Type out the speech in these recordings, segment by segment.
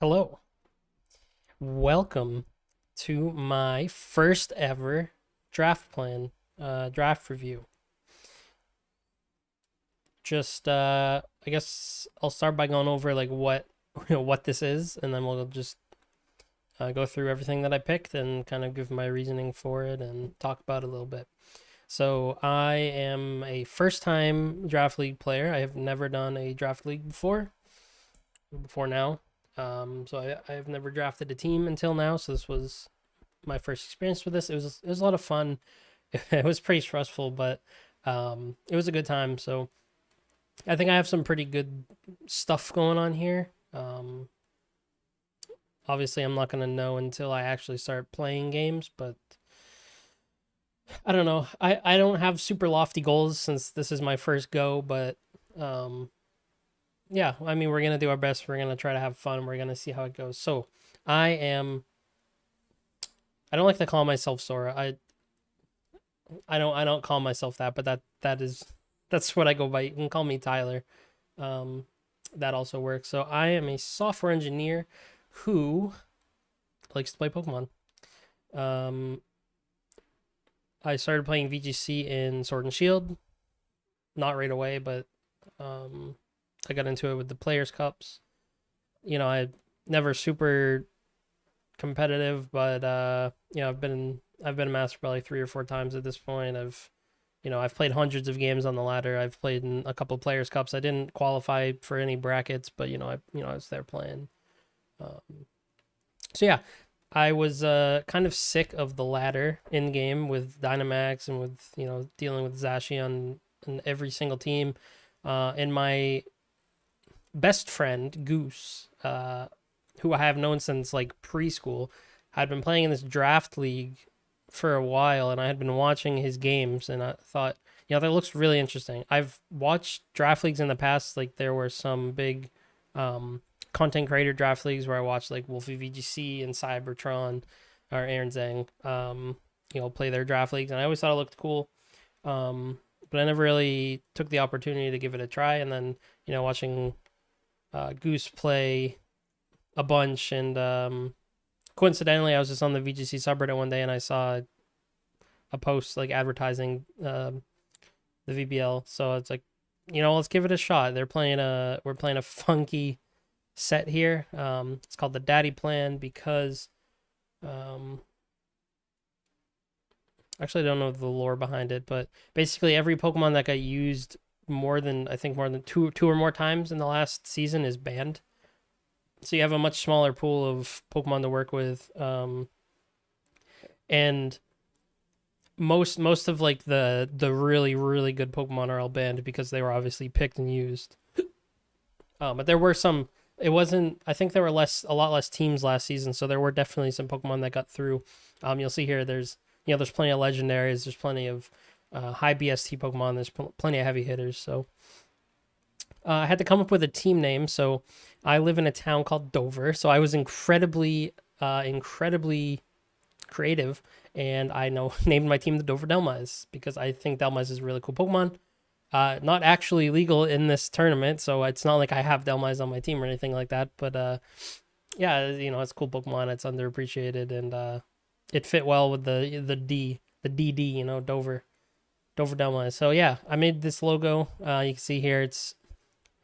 Hello. Welcome to my first ever draft review. I guess I'll start by going over like what what this is, and then we'll just go through everything that I picked and kind of give my reasoning for it and talk about it a little bit. So I am a first-time draft league player. I have never done a draft league before now. I've never drafted a team until now, so this was my first experience with this. It was a lot of fun. It was pretty stressful, but it was a good time. So I think I have some pretty good stuff going on here. Obviously, I'm not gonna know until I actually start playing games, but I don't know. I don't have super lofty goals since this is my first go, but um, yeah, I mean, we're gonna do our best. We're gonna try to have fun. We're gonna see how it goes. So I am. I don't like to call myself Sora. I don't call myself that, but that's what I go by. You can call me Tyler. Um, that also works. So I am a software engineer who likes to play Pokemon. Um, I started playing VGC in Sword and Shield, not right away, but um, I got into it with the Players Cups. I never super competitive, but I've been a master probably 3 or 4 times at this point. I've played hundreds of games on the ladder. I've played in a couple Players Cups. I didn't qualify for any brackets, but I was there playing. Um, so yeah, I was kind of sick of the ladder in game with Dynamax and with dealing with Zacian and every single team. And my best friend Goose, who I have known since like preschool, had been playing in this draft league for a while, and I had been watching his games, and I thought, that looks really interesting. I've watched draft leagues in the past, like there were some big content creator draft leagues where I watched like Wolfie VGC and Cybertron or Aaron Zhang, play their draft leagues, and I always thought it looked cool. But I never really took the opportunity to give it a try, and then watching Goose play a bunch, and coincidentally, I was just on the VGC subreddit one day and I saw a post like advertising the VBL. So it's like, let's give it a shot. We're playing a funky set here. It's called the Daddy Plan because, actually, I don't know the lore behind it, but basically every Pokemon that got used more than two or more times in the last season is banned. So you have a much smaller pool of Pokemon to work with, and most of like the really really good Pokemon are all banned because they were obviously picked and used. But there were some. It wasn't. I think there were a lot less teams last season, so there were definitely some Pokemon that got through. You'll see here. There's plenty of legendaries. There's plenty of high BST Pokemon. There's plenty of heavy hitters. So I had to come up with a team name. So I live in a town called Dover. So I was incredibly creative, and I named my team the Dover Dhelmise because I think Dhelmise is a really cool Pokemon. Not actually legal in this tournament, so it's not like I have Dhelmise on my team or anything like that. But yeah, it's a cool Pokemon. It's underappreciated, and it fit well with the DD, Dover Dhelmise. So yeah, I made this logo. You can see here it's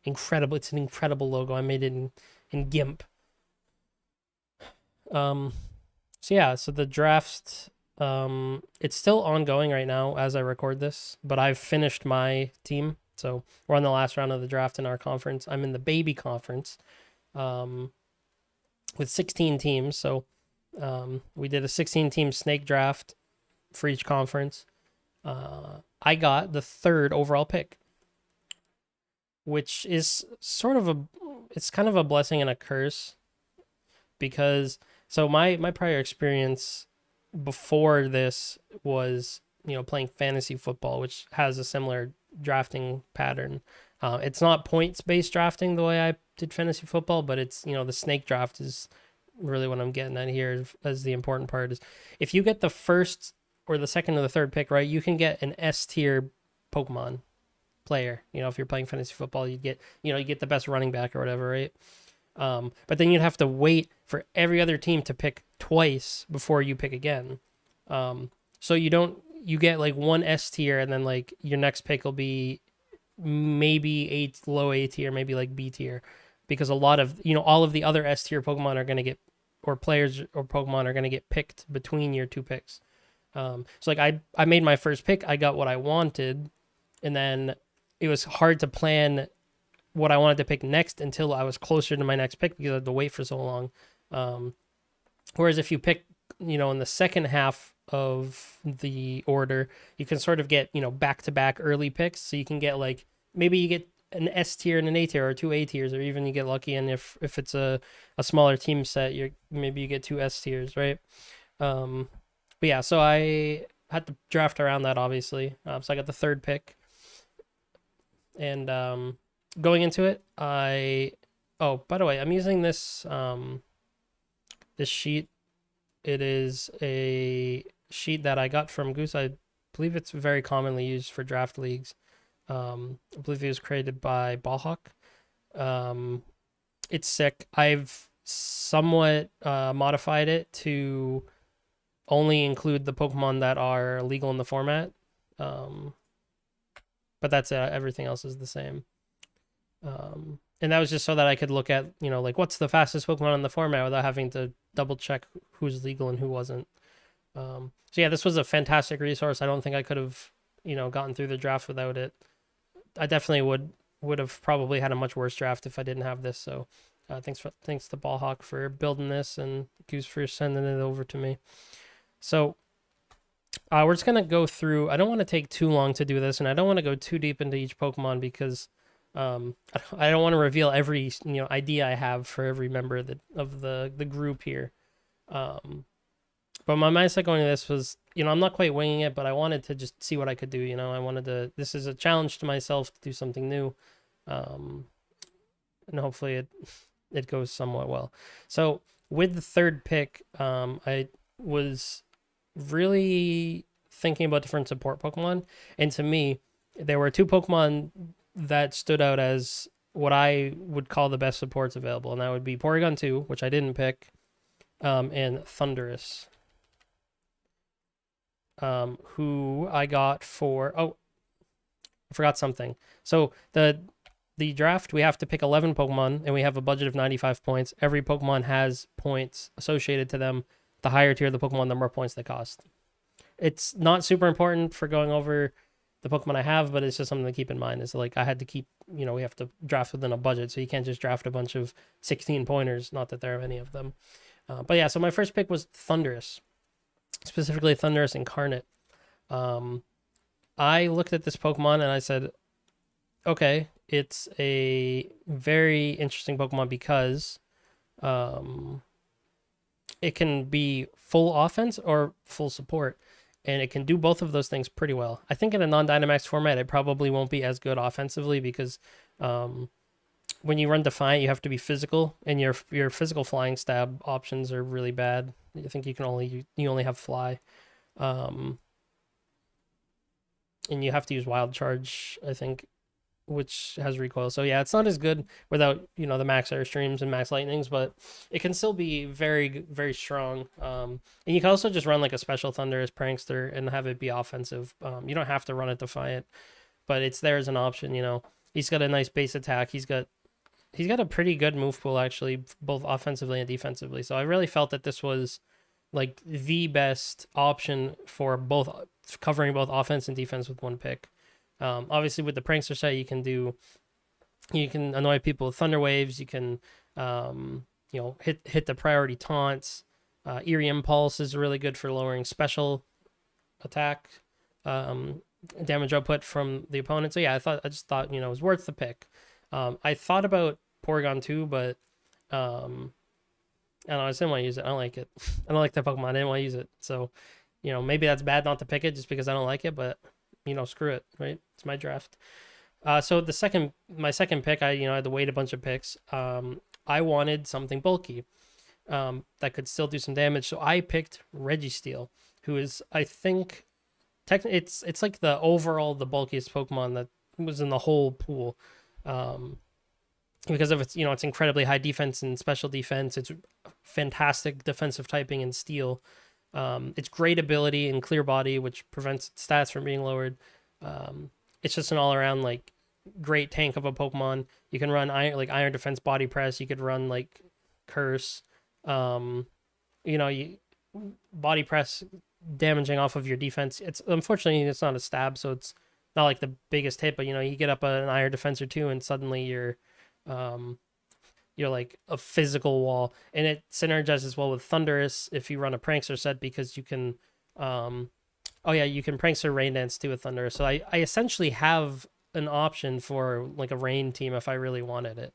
incredible. It's an incredible logo. I made it in GIMP. So the draft, it's still ongoing right now as I record this, but I've finished my team. So we're on the last round of the draft in our conference. I'm in the baby conference, with 16 teams. So we did a 16 team snake draft for each conference. I got the third overall pick, which is it's kind of a blessing and a curse because so my prior experience before this was playing fantasy football, which has a similar drafting pattern. It's not points based drafting the way I did fantasy football, but it's the snake draft is really what I'm getting at here as the important part is if you get the first or the second or the third pick right, you can get an S tier Pokemon player. If you're playing fantasy football, you get the best running back or whatever, right? But then you'd have to wait for every other team to pick twice before you pick again. So you get like one S tier, and then like your next pick will be maybe low A tier, maybe like B tier, because a lot of all of the other S tier Pokemon are gonna get, or players or Pokemon are gonna get picked between your two picks. So like I made my first pick, I got what I wanted, and then it was hard to plan what I wanted to pick next until I was closer to my next pick because I had to wait for so long. Whereas if you pick, in the second half of the order, you can sort of get, back to back early picks. So you can get like, maybe you get an S tier and an A tier, or two A tiers, or even you get lucky. And if it's a smaller team set, maybe you get two S tiers, right? But yeah, so I had to draft around that, obviously. So I got the third pick. And going into it, oh, by the way, I'm using this this sheet. It is a sheet that I got from Goose. I believe it's very commonly used for draft leagues. I believe it was created by Ballhawk. It's sick. I've somewhat modified it to only include the Pokemon that are legal in the format. But that's it. Everything else is the same. And that was just so that I could look at, like what's the fastest Pokemon in the format without having to double check who's legal and who wasn't. So yeah, this was a fantastic resource. I don't think I could have, gotten through the draft without it. I definitely would have probably had a much worse draft if I didn't have this. So thanks to Ballhawk for building this, and Goose for sending it over to me. So we're just gonna go through. I don't want to take too long to do this, and I don't want to go too deep into each Pokemon because I don't want to reveal every idea I have for every member of the group here. But my mindset going to this was, I'm not quite winging it, but I wanted to just see what I could do. I wanted to. This is a challenge to myself to do something new, and hopefully it goes somewhat well. So with the third pick, I was really thinking about different support Pokemon, and to me, there were two Pokemon that stood out as what I would call the best supports available, and that would be Porygon 2, which I didn't pick, and Thundurus, who I got for... Oh, I forgot something. So the draft, we have to pick 11 Pokemon, and we have a budget of 95 points. Every Pokemon has points associated to them. The higher tier of the Pokemon, the more points they cost. It's not super important for going over the Pokemon I have, but it's just something to keep in mind. Is like I had to keep, we have to draft within a budget, so you can't just draft a bunch of 16 pointers. Not that there are any of them. But yeah, so my first pick was Thundurus, specifically Thundurus Incarnate. I looked at this Pokemon and I said, okay, it's a very interesting Pokemon because it can be full offense or full support, and it can do both of those things pretty well. I think in a non-Dynamax format, it probably won't be as good offensively because when you run Defiant, you have to be physical, and your physical flying stab options are really bad. I think you only have Fly, and you have to use Wild Charge, I think, which has recoil. So yeah, it's not as good without the max Airstreams and max Lightnings, but it can still be very, very strong. And you can also just run like a special Thundurus Prankster and have it be offensive. You don't have to run it Defiant, but it's there as an option. He's got a nice base attack. He's got a pretty good move pool, actually, both offensively and defensively. So I really felt that this was like the best option for covering both offense and defense with one pick. Obviously, with the Prankster set, you can annoy people with Thunder Waves. You can, hit the priority taunts. Eerie Impulse is really good for lowering special attack damage output from the opponent. So yeah, I just thought it was worth the pick. I thought about Porygon 2, but I just didn't want to use it. I don't like it. I don't like that Pokemon. I didn't want to use it. So, maybe that's bad not to pick it just because I don't like it, but screw it, right? It's my draft. So my second pick, I had to wait a bunch of picks. I wanted something bulky that could still do some damage. So I picked Registeel, who is, I think, it's like the bulkiest Pokemon that was in the whole pool. because of its, it's incredibly high defense and special defense. It's fantastic defensive typing and steel. It's great ability and clear body, which prevents its stats from being lowered. It's just an all around like great tank of a Pokemon. You can run iron defense, body press. You could run like curse. You body press damaging off of your defense. It's unfortunately it's not a stab, so it's not like the biggest hit. But you get up an iron defense or two, and suddenly you're like a physical wall, and it synergizes well with Thunderous if you run a Prankster set because you can you can Prankster Rain Dance too with Thunderous. So I essentially have an option for like a rain team if I really wanted it.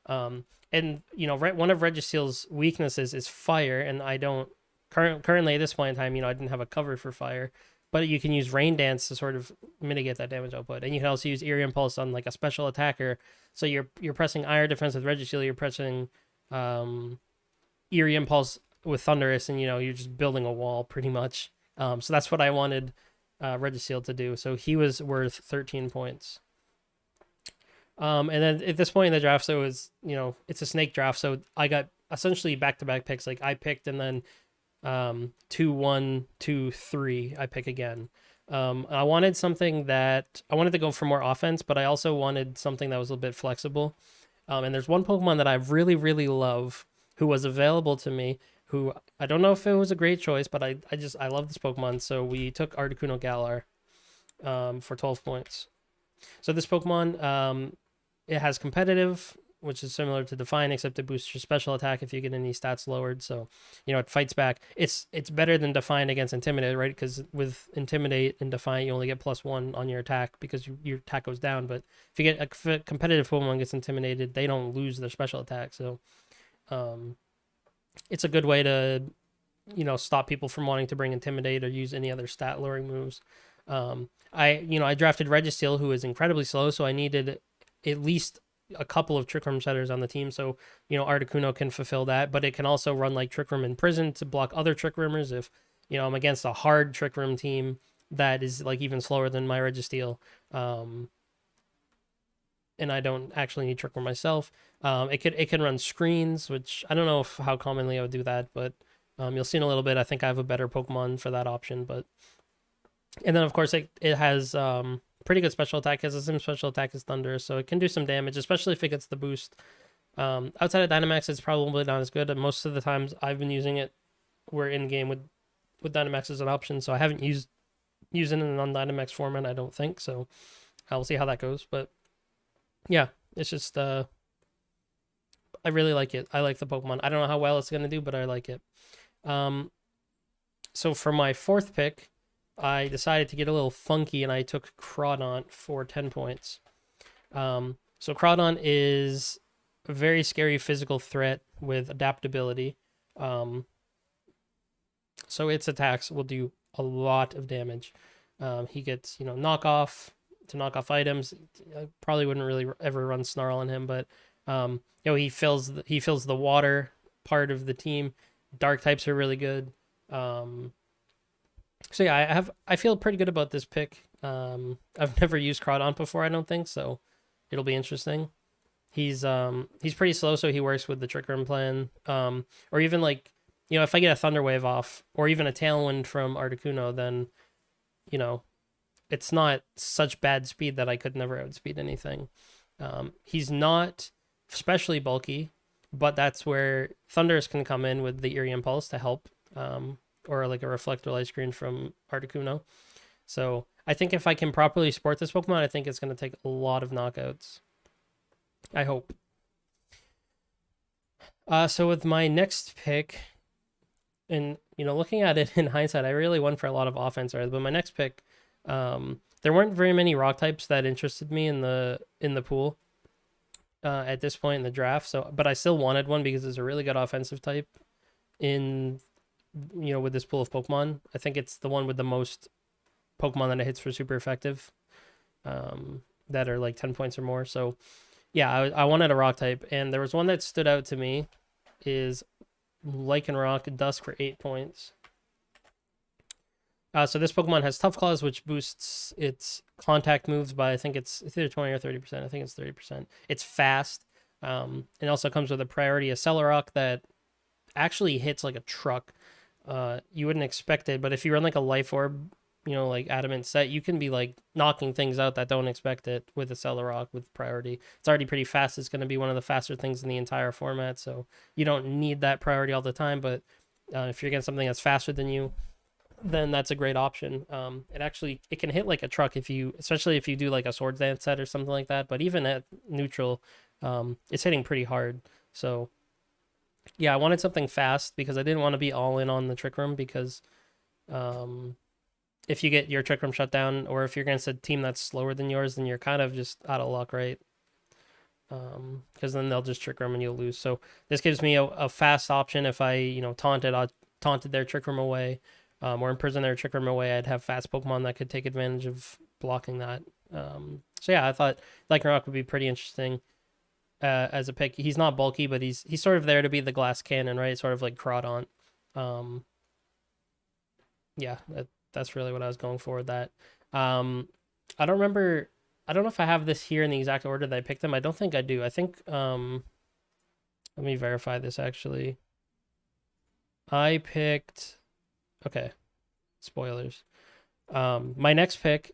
And one of Registeel's weaknesses is fire, and I don't currently at this point in time, I didn't have a cover for fire, but you can use Rain Dance to sort of mitigate that damage output, and you can also use Eerie Impulse on like a special attacker. So you're pressing Iron Defense with Registeel, you're pressing Eerie Impulse with Thunderous, and you're just building a wall pretty much. So that's what I wanted Registeel to do. So he was worth 13 points. And then at this point in the draft, so it's a snake draft, so I got essentially back-to-back picks. Like I picked, and then 2, 1, 2, 3 I pick again. I wanted to go for more offense, but I also wanted something that was a little bit flexible. And there's one Pokemon that I really, really love who was available to me, who I don't know if it was a great choice, but I love this Pokemon. So we took Articuno Galar for 12 points. So this Pokemon, it has competitive, which is similar to Define, except it boosts your special attack if you get any stats lowered. So, it fights back. It's better than Define against Intimidate, right? Because with Intimidate and Define, you only get +1 on your attack because your attack goes down. But if you get a competitive Pokemon gets intimidated, they don't lose their special attack. So, it's a good way to, stop people from wanting to bring Intimidate or use any other stat lowering moves. I drafted Registeel, who is incredibly slow, so I needed at least a couple of Trick Room setters on the team, so Articuno can fulfill that, but it can also run like Trick Room in Prison to block other Trick Roomers if I'm against a hard Trick Room team that is like even slower than my Registeel, and I don't actually need Trick Room myself. It can run screens, which I don't know how commonly I would do that, but you'll see in a little bit. I think I have a better Pokemon for that option, and then of course it has pretty good special attack. It has the same special attack as Thunder, so it can do some damage, especially if it gets the boost. Outside of Dynamax, it's probably not as good. And most of the times I've been using it, we're in game with Dynamax as an option, so I haven't used it in a non-Dynamax format, I don't think. So I'll see how that goes. But yeah, it's just I really like it. I like the Pokemon. I don't know how well it's gonna do, but I like it. So for my fourth pick, I decided to get a little funky, and I took Crawdaunt for 10 points. So Crawdaunt is a very scary physical threat with adaptability. So its attacks will do a lot of damage. He gets, knockoff to knock off items. I probably wouldn't really ever run Snarl on him, but he fills the water part of the team. Dark types are really good. So yeah, I feel pretty good about this pick. I've never used Crawdaunt before, I don't think, so it'll be interesting. He's pretty slow, so he works with the Trick Room plan. Or even like, if I get a Thunder Wave off, or even a Tailwind from Articuno, then, it's not such bad speed that I could never outspeed anything. He's not especially bulky, but that's where Thunders can come in with the Eerie Impulse to help. Or like a Reflector Light Screen from Articuno. So I think if I can properly support this Pokemon, I think it's going to take a lot of knockouts. I hope. So with my next pick, and looking at it in hindsight, I really went for a lot of offense, right? But my next pick, there weren't very many rock types that interested me in the pool at this point in the draft. So, but I still wanted one because it's a really good offensive type in with this pool of Pokemon. I think it's the one with the most Pokemon that it hits for super effective, that are like 10 points or more. So yeah, I wanted a rock type, and there was one that stood out to me is Lycanroc Dusk for 8 points. So this Pokemon has Tough Claws, which boosts its contact moves by, I think it's either 20 or 30%. I think it's 30%. It's fast. It also comes with a priority Accelerock that actually hits like a truck. You wouldn't expect it, but if you run like a Life Orb, like Adamant set, you can be like knocking things out that don't expect it with Accelerock with priority. It's already pretty fast. It's going to be one of the faster things in the entire format, so you don't need that priority all the time, but if you're getting something that's faster than you, then that's a great option. It can hit like a truck especially if you do like a Swords Dance set or something like that. But even at neutral, it's hitting pretty hard. So yeah, I wanted something fast because I didn't want to be all in on the Trick Room because if you get your Trick Room shut down or if you're against a team that's slower than yours, then you're kind of just out of luck, right? Because then they'll just Trick Room and you'll lose. So this gives me a fast option. If I taunted their Trick Room away, or imprison their Trick Room away, I'd have fast Pokemon that could take advantage of blocking that. So yeah, I thought Lycanroc would be pretty interesting as a pick. He's not bulky, but he's sort of there to be the glass cannon, right? Sort of like Crawdaunt. Yeah, that's really what I was going for with that. I don't remember. I don't know if I have this here in the exact order that I picked them. I don't think I do. I think. Let me verify this actually. I picked. Okay, spoilers. My next pick,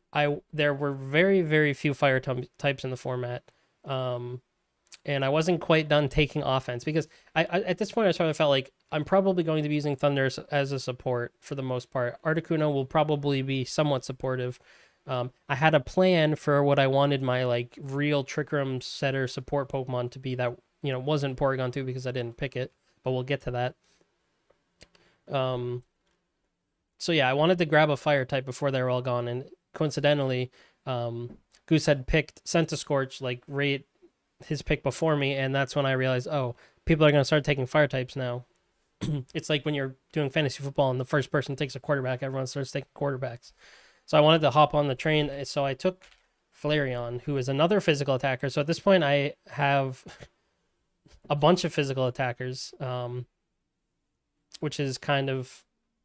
there were very, very few fire types in the format. And I wasn't quite done taking offense because I at this point I sort of felt like I'm probably going to be using Thunder as a support for the most part. Articuno will probably be somewhat supportive. I had a plan for what I wanted my like real Trick Room setter support Pokemon to be that wasn't Porygon 2 because I didn't pick it, but we'll get to that. So yeah, I wanted to grab a fire type before they were all gone, and coincidentally, Goose had picked Scorch like right his pick before me, and that's when I realized, oh, people are gonna start taking fire types now. It's like when you're doing fantasy football and the first person takes a quarterback, everyone starts taking quarterbacks. So I wanted to hop on the train, so I took Flareon, who is another physical attacker. So at this point, I have a bunch of physical attackers, which is kind of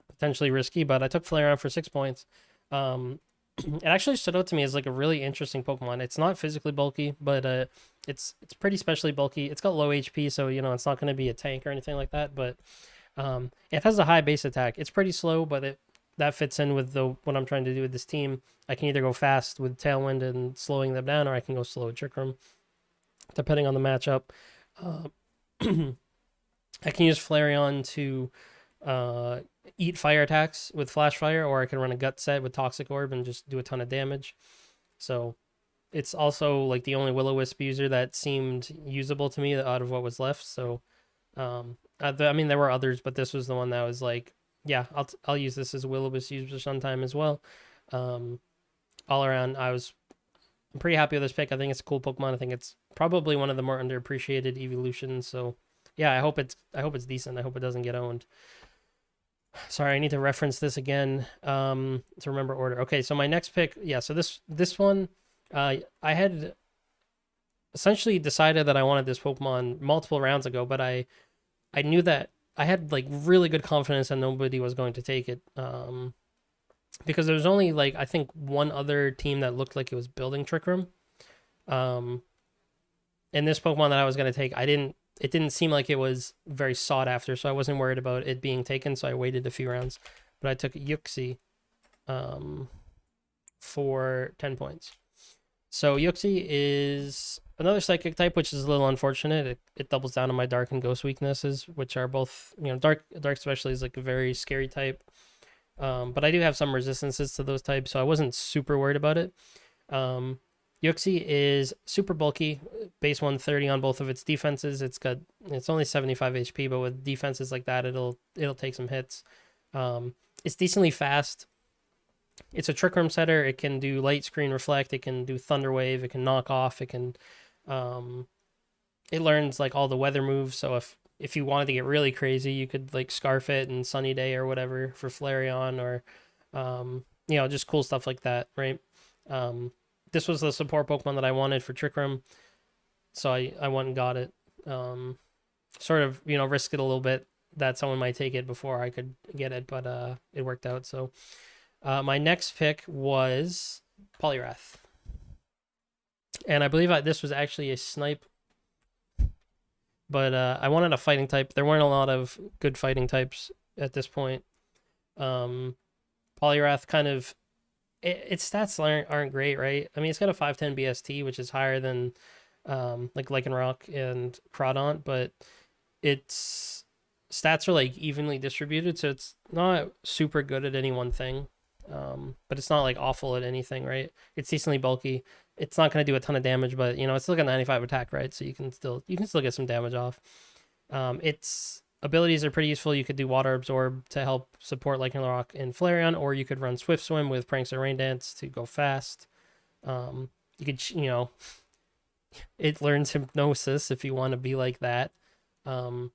potentially risky, but I took Flareon for 6 points. It actually stood out to me as like a really interesting Pokemon. It's not physically bulky, but it's pretty specially bulky. It's got low HP, so it's not going to be a tank or anything like that. But it has a high base attack. It's pretty slow, but that fits in with what I'm trying to do with this team. I can either go fast with Tailwind and slowing them down, or I can go slow with Trick Room, depending on the matchup. I can use Flareon to eat fire attacks with Flash Fire, or I can run a Gut set with Toxic Orb and just do a ton of damage. So it's also like the only Will-O-Wisp user that seemed usable to me out of what was left. So I mean, there were others, but this was the one that was like, yeah, I'll use this as a Will-O-Wisp user sometime as well. All around, I'm pretty happy with this pick. I think it's a cool Pokemon. I think it's probably one of the more underappreciated evolutions. So yeah, I hope it's decent. I hope it doesn't get owned. Sorry, I need to reference this again to remember order. Okay, so my next pick, yeah, so this one, I had essentially decided that I wanted this Pokemon multiple rounds ago, but I knew that I had like really good confidence that nobody was going to take it, because there was only like I think one other team that looked like it was building Trick Room, and this Pokemon that I was going to take, it didn't seem like it was very sought after, so I wasn't worried about it being taken, so I waited a few rounds. But I took Yuxi for 10 points. So Yuxi is another psychic type, which is a little unfortunate. It doubles down on my dark and ghost weaknesses, which are both, dark especially is like a very scary type. But I do have some resistances to those types, so I wasn't super worried about it. Yuxi is super bulky, base 130 on both of its defenses. It's only 75 HP, but with defenses like that, it'll take some hits. It's decently fast. It's a Trick Room setter. It can do Light Screen Reflect. It can do Thunder Wave. It can knock off. It can, it learns like all the weather moves. So if you wanted to get really crazy, you could like Scarf it and Sunny Day or whatever for Flareon, or just cool stuff like that, right? This was the support Pokemon that I wanted for Trick Room, so I went and got it. Sort of, risked it a little bit that someone might take it before I could get it, but it worked out. So my next pick was Poliwrath, and I believe this was actually a snipe but I wanted a fighting type. There weren't a lot of good fighting types at this point. Um, Poliwrath kind of its stats aren't great, right? I mean, it's got a 510 BST, which is higher than like Lycanroc and Crawdaunt, but its stats are like evenly distributed, so it's not super good at any one thing. But it's not like awful at anything, right? It's decently bulky. It's not going to do a ton of damage, but it's still got 95 attack, right? So you can still get some damage off. Its abilities are pretty useful. You could do Water Absorb to help support Lycanroc and Flareon, or you could run Swift Swim with Prankster Rain Dance to go fast. You could, it learns Hypnosis if you want to be like that. But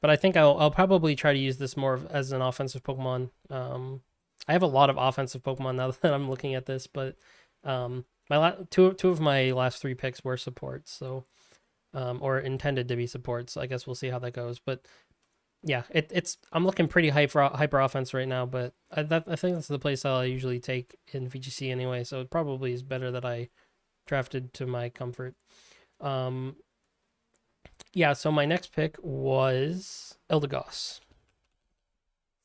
I think I'll probably try to use this more as an offensive Pokemon. I have a lot of offensive Pokemon now that I'm looking at this, but two of my last 3 picks were supports, so or intended to be supports. So I guess we'll see how that goes. But yeah, I'm looking pretty hyper offense right now, but I think that's the play style I usually take in VGC anyway. So it probably is better that I drafted to my comfort. Yeah, so my next pick was Eldegoss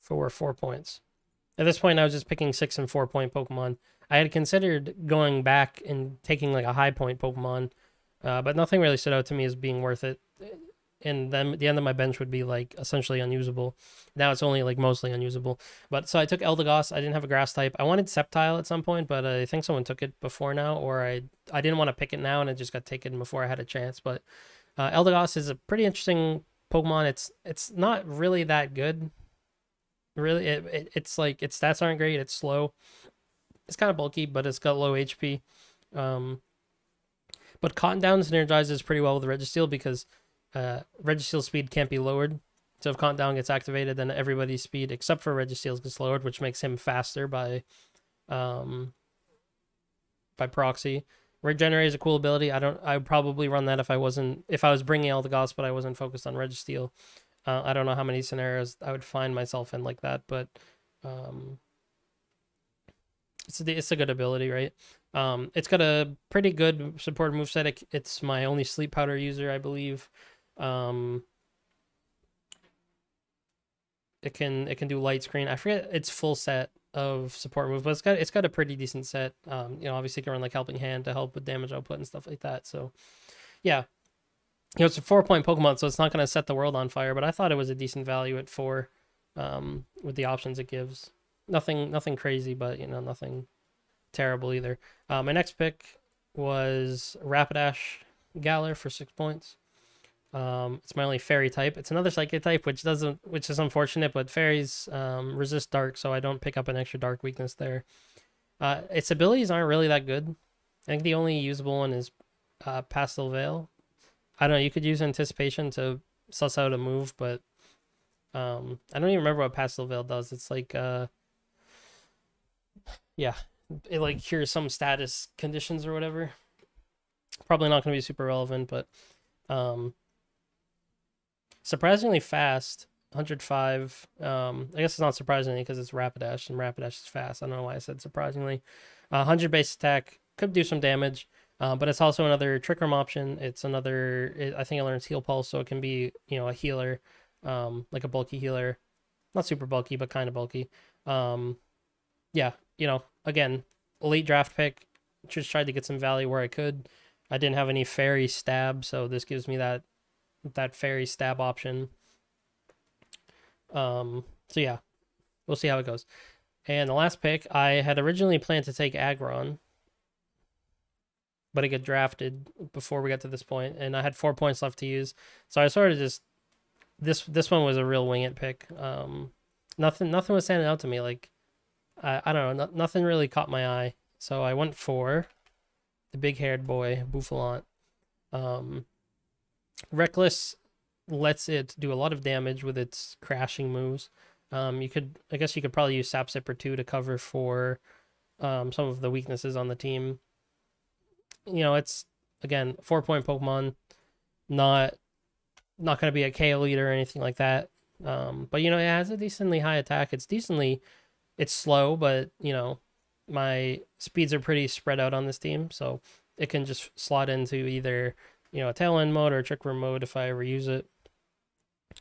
for 4 points. At this point, I was just picking 6 and 4 point Pokemon. I had considered going back and taking like a high point Pokemon, but nothing really stood out to me as being worth it. And then the end of my bench would be like essentially unusable. Now it's only like mostly unusable. But so I took Eldegoss. I didn't have a grass type. I wanted Sceptile at some point, but I think someone took it before now, or I didn't want to pick it now and it just got taken before I had a chance. But Eldegoss is a pretty interesting Pokemon. It's not really that good. Really, it's like its stats aren't great. It's slow. It's kind of bulky, but it's got low HP. But Cotton Down synergizes pretty well with Registeel because Registeel speed can't be lowered. So if Cotton Down gets activated, then everybody's speed except for Registeel's gets lowered, which makes him faster by proxy. Regenerate is a cool ability. I would probably run that if I was bringing Eldegoss, but I wasn't focused on Registeel. I don't know how many scenarios I would find myself in like that, but it's a good ability, right? It's got a pretty good support moveset. It's my only Sleep Powder user, I believe. It can do Light Screen. I forget its full set of support moves, but it's got a pretty decent set. Obviously it can run like Helping Hand to help with damage output and stuff like that. So yeah. It's a 4 point Pokemon, so it's not going to set the world on fire, but I thought it was a decent value at 4 with the options it gives. Nothing crazy, but nothing terrible either. My next pick was Rapidash Galar for 6 points. It's my only fairy type. It's another psychic type, which is unfortunate, but fairies resist dark, so I don't pick up an extra dark weakness there. Its abilities aren't really that good. I think the only usable one is Pastel Veil. I don't know, you could use Anticipation to suss out a move, but I don't even remember what Pastel Veil does. It's like yeah, it like cures some status conditions or whatever. Probably not going to be super relevant, but surprisingly fast. 105. I guess it's not surprisingly because it's Rapidash and Rapidash is fast. I don't know why I said surprisingly. 100 base attack could do some damage, but it's also another Trick Room option. It's another. I think it learns Heal Pulse, so it can be a healer, like a bulky healer, not super bulky but kind of bulky. Yeah, again, late draft pick. Just tried to get some value where I could. I didn't have any fairy stab, so this gives me that fairy stab option. So yeah, we'll see how it goes. And the last pick, I had originally planned to take Aggron, but it got drafted before we got to this point, and I had 4 points left to use. So I sort of just this one was a real wing it pick. Nothing was standing out to me. Like I don't know, nothing really caught my eye. So I went for the big-haired boy, Bouffalant. Reckless lets it do a lot of damage with its crashing moves. I guess you could probably use Sap Sipper 2 to cover for some of the weaknesses on the team. It's again 4 point Pokemon, not going to be a KO leader or anything like that. But it has a decently high attack. It's slow, but my speeds are pretty spread out on this team, so it can just slot into either you know, a Tailwind mode or a Trick Room mode if I ever use it.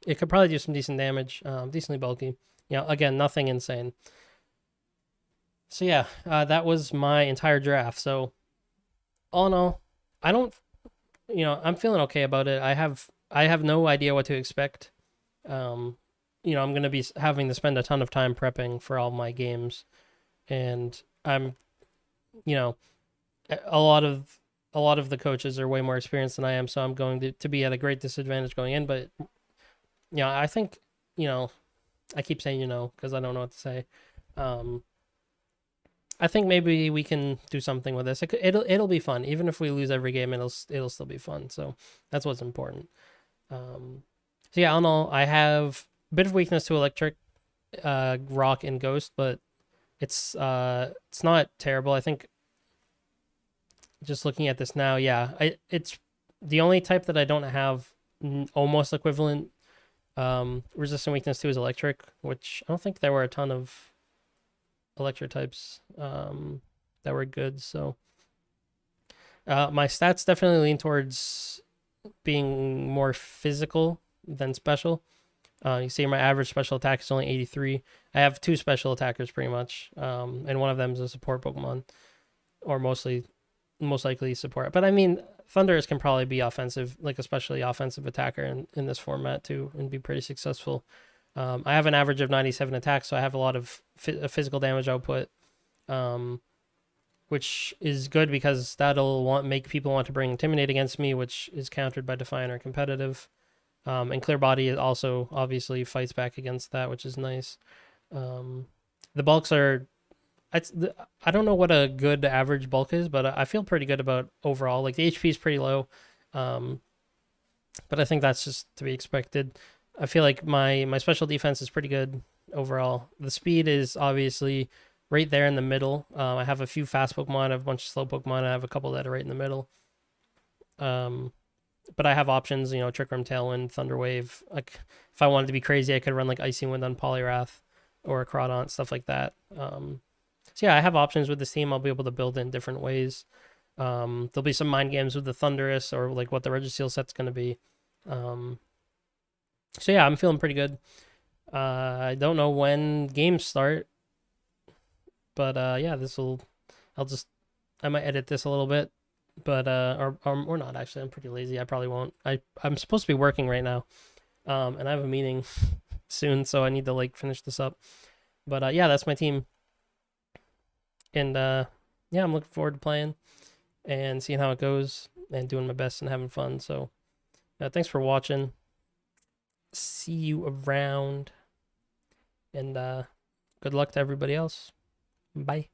It could probably do some decent damage, decently bulky. You know, again, nothing insane. So yeah, that was my entire draft. So all in all, I don't, you know, I'm feeling okay about it. I have no idea what to expect. Um, you know, I'm gonna be having to spend a ton of time prepping for all my games, and I'm, you know, a lot of the coaches are way more experienced than I am, so I'm going to be at a great disadvantage going in. But you know, I think, you know, I keep saying, you know, because I don't know what to say. Um, I think maybe we can do something with this. It'll be fun, even if we lose every game. It'll still be fun. So that's what's important. So yeah, I don't know. I have a bit of weakness to electric, rock, and ghost, but it's not terrible. I think just looking at this now, yeah, it's the only type that I don't have almost equivalent resistant weakness to is electric, which I don't think there were a ton of electric types that were good. So my stats definitely lean towards being more physical than special. You see, my average special attack is only 83. I have two special attackers pretty much, and one of them is a support Pokemon, or most likely support. But I mean, Thundurus can probably be offensive, like especially offensive attacker in this format too, and be pretty successful. I have an average of 97 attacks, so I have a lot of physical damage output, which is good because that'll make people want to bring Intimidate against me, which is countered by Defiant or Competitive. And Clear Body also obviously fights back against that, which is nice. The bulks are, I don't know what a good average bulk is, but I feel pretty good about overall. Like the HP is pretty low, but I think that's just to be expected. I feel like my special defense is pretty good overall. The speed is obviously right there in the middle. I have a few fast Pokemon, I have a bunch of slow Pokemon, I have a couple that are right in the middle. But I have options, you know, Trick Room, Tailwind, Thunder Wave. Like if I wanted to be crazy, I could run like Icy Wind on Poliwrath or a Crawdaunt, stuff like that. So yeah, I have options with this team. I'll be able to build in different ways. There'll be some mind games with the Thundurus or like what the Registeel set's going to be. So yeah, I'm feeling pretty good. I don't know when games start, but yeah, I might edit this a little bit, but or not actually. I'm pretty lazy. I probably won't. I'm supposed to be working right now, and I have a meeting soon, so I need to like finish this up. But yeah, that's my team, and yeah, I'm looking forward to playing and seeing how it goes and doing my best and having fun. So thanks for watching. See you around, and good luck to everybody else. Bye.